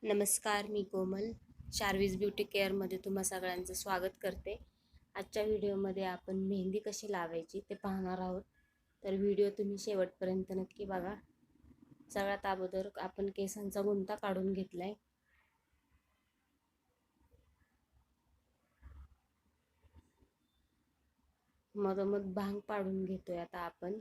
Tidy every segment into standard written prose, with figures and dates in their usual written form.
नमस्कार, मी कोमल शार्विस ब्युटी केअरमध्ये तुम्हा सगळ्यांचं स्वागत करते. आजच्या व्हिडिओमध्ये आपण मेहंदी कशी लावायची ते पाहणार आहोत. तर व्हिडिओ तुम्ही शेवटपर्यंत नक्की बघा. सगळ्यात अगोदर आपण केसांचा गुंता काढून घेतलाय. मधोमध भांग पाडून घेतोय आता आपण.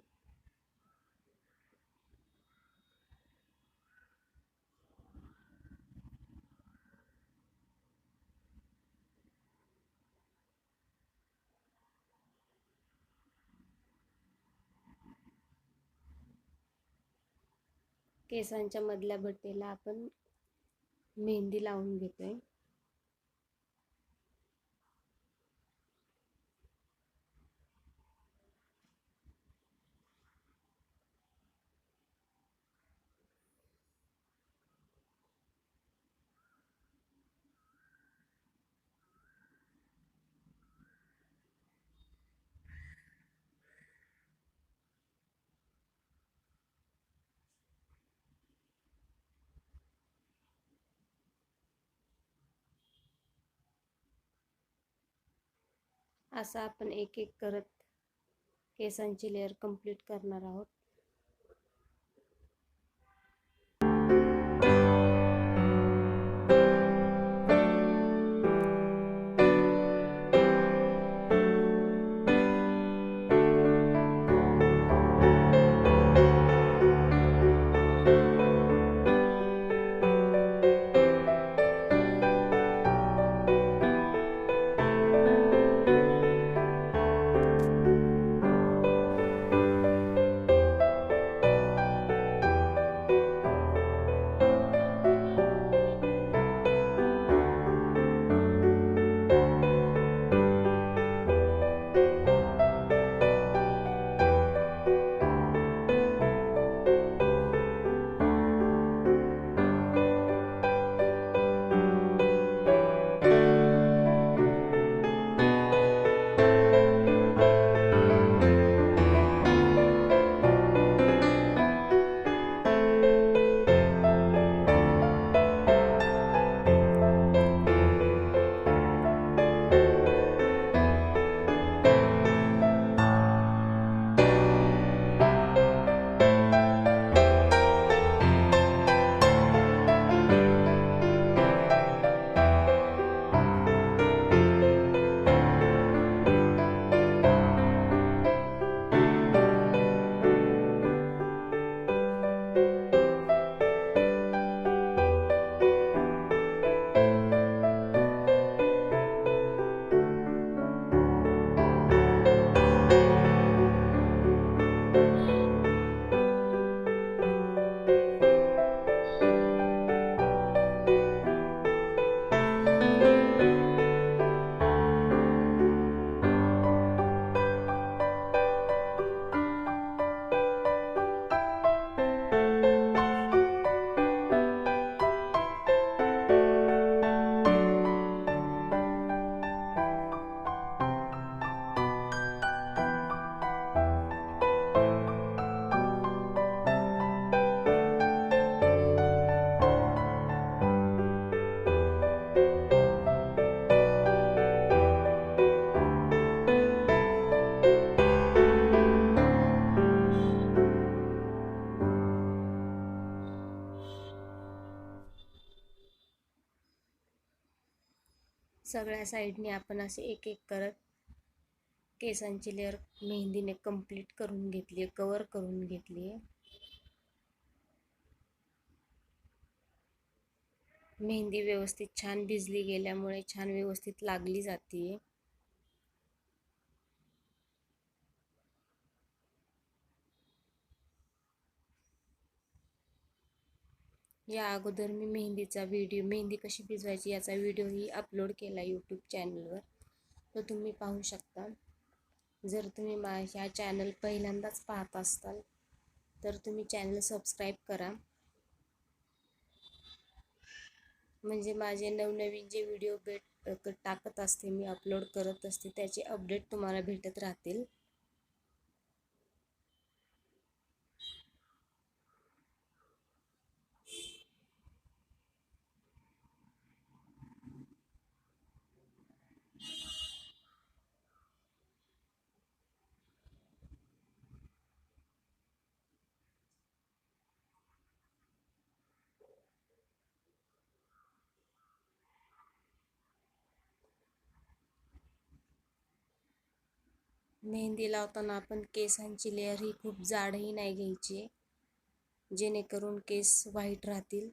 केसांच्या मधल्या बट्टेला आपण मेहंदी लावून घेतोय. असं आपण एक एक करत केसांची लेअर कंप्लीट करणार आहोत. सगळ्या साईडने आपण असे एक एक करत केसांची लेअर मेहंदीने कंप्लीट करून घेतली, कवर करून घेतली. मेहंदी व्यवस्थित छान भिजली गेल्यामुळे छान व्यवस्थित लागली जाते. या अगोदर मी मेहंदी कशी भिजवायची याचा व्हिडिओही अपलोड केला यूट्यूब चॅनलवर, तो तुम्ही पाहू शकता. जर तुम्ही माझ्या चॅनल पहिल्यांदाच पाहत असाल तर तुम्ही चॅनल सबस्क्राईब करा, म्हणजे माझे नवनवीन जे व्हिडिओ टाकत असते, मी अपलोड करत असते, त्याचे अपडेट तुम्हाला भेटत राहतील. मेहंदी लावताना आपण केसांची लेअर ही खूप जाडही नाही घ्यायची, जेणेकरून केस व्हाईट राहतील.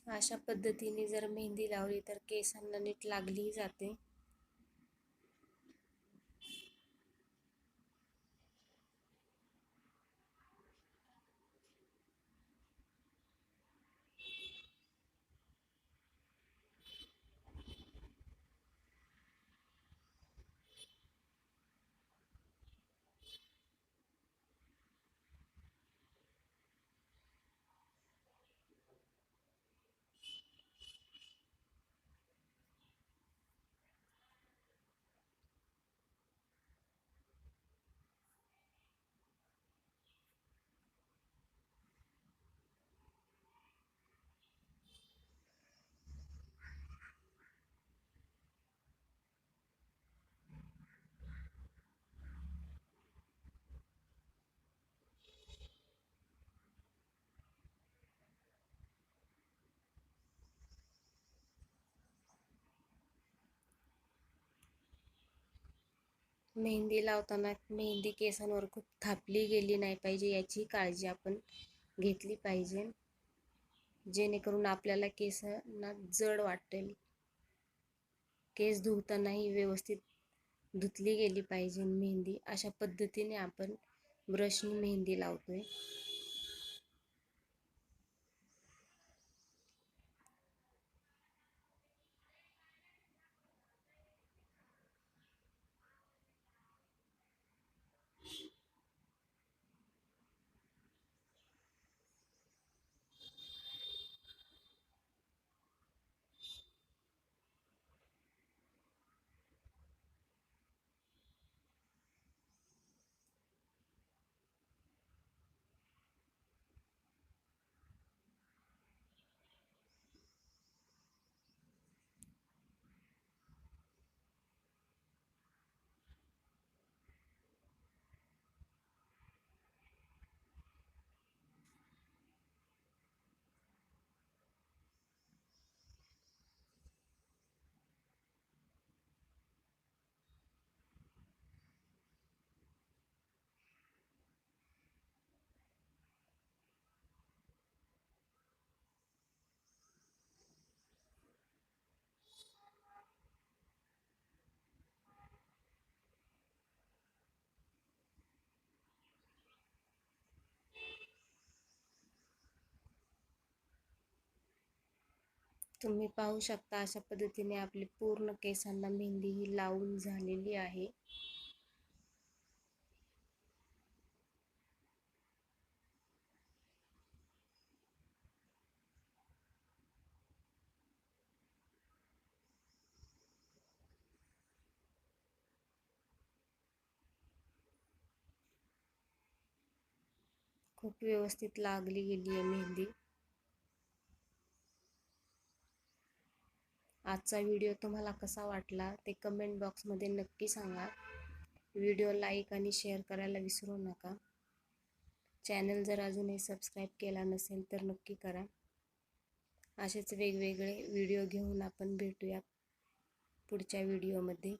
अशा पद्धतीने जर मेहंदी लावली तर केसांना नीट लागलीही जाते. मेहंदी लावताना मेहंदी केसांवर खूप थापली गेली नाही पाहिजे, याची काळजी आपण घेतली पाहिजे, जेणेकरून आपल्याला केसांना जड वाटेल. केस धुतानाही व्यवस्थित धुतली गेली पाहिजे मेहंदी. अशा पद्धतीने आपण ब्रशनी मेहंदी लावतोय. तुम्ही पाहू शकता अशा पद्धतीने आपली पूर्ण केसांना मेहंदी ही लावून झालेली आहे. खूप व्यवस्थित लागली गेली आहे मेहंदी. आजचा व्हिडिओ तुम्हाला कसा वाटला ते कमेंट बॉक्समध्ये नक्की सांगा. व्हिडिओ लाईक आणि शेअर करायला विसरू नका. चॅनल जर अजूनही सबस्क्राईब केला नसेल तर नक्की करा. असेच वेगवेगळे व्हिडिओ घेऊन आपण भेटूया पुढच्या व्हिडिओमध्ये.